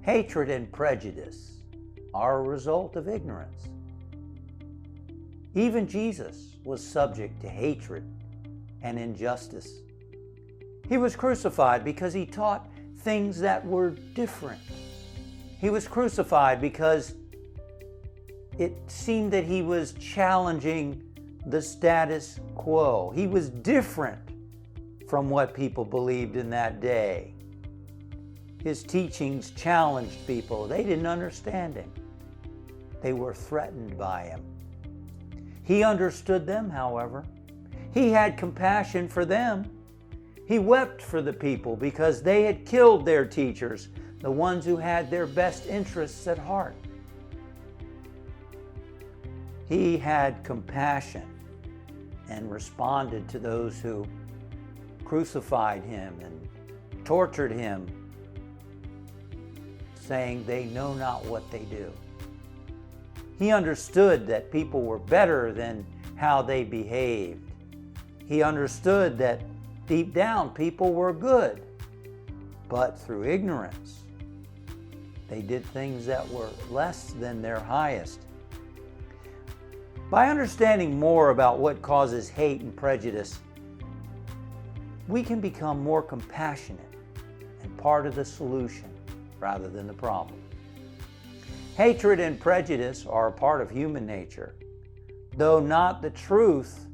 Hatred and prejudice are a result of ignorance. Even Jesus was subject to hatred and injustice. He was crucified because he taught things that were different. He was crucified because it seemed that he was challenging the status quo. He was different from what people believed in that day. His teachings challenged people. They didn't understand him. They were threatened by him. He understood them, however. He had compassion for them. He wept for the people because they had killed their teachers, the ones who had their best interests at heart. He had compassion and responded to those who crucified him and tortured him, saying they know not what they do. He understood that people were better than how they behaved. He understood that deep down people were good, but through ignorance, they did things that were less than their highest. By understanding more about what causes hate and prejudice, we can become more compassionate and part of the solution rather than the problem. Hatred and prejudice are a part of human nature, though not the truth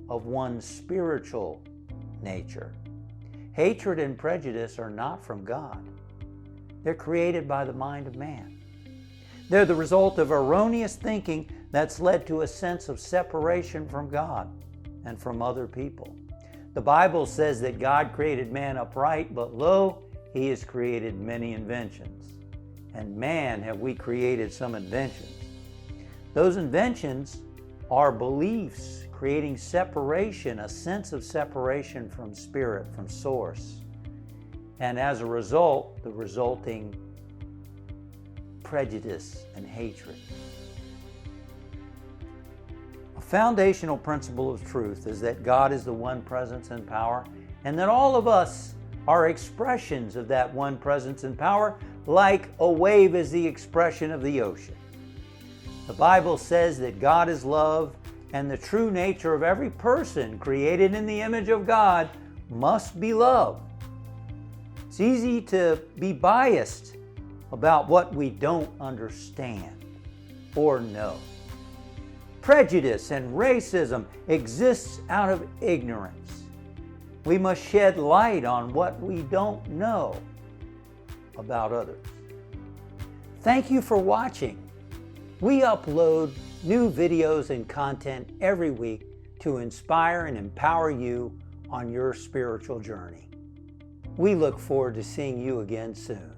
of one's spiritual nature. Hatred and prejudice are not from God. They're created by the mind of man. They're the result of erroneous thinking that's led to a sense of separation from God and from other people. The Bible says that God created man upright, but lo, he has created many inventions. And man, have we created some inventions. Those inventions are beliefs, creating separation, a sense of separation from spirit, from source. And as a result, the resulting prejudice and hatred. A foundational principle of truth is that God is the one presence and power, and that all of us are expressions of that one presence and power, like a wave is the expression of the ocean. The Bible says that God is love, and the true nature of every person created in the image of God must be love. It's easy to be biased about what we don't understand or know. Prejudice and racism exists out of ignorance. We must shed light on what we don't know about others. Thank you for watching. We upload new videos and content every week to inspire and empower you on your spiritual journey. We look forward to seeing you again soon.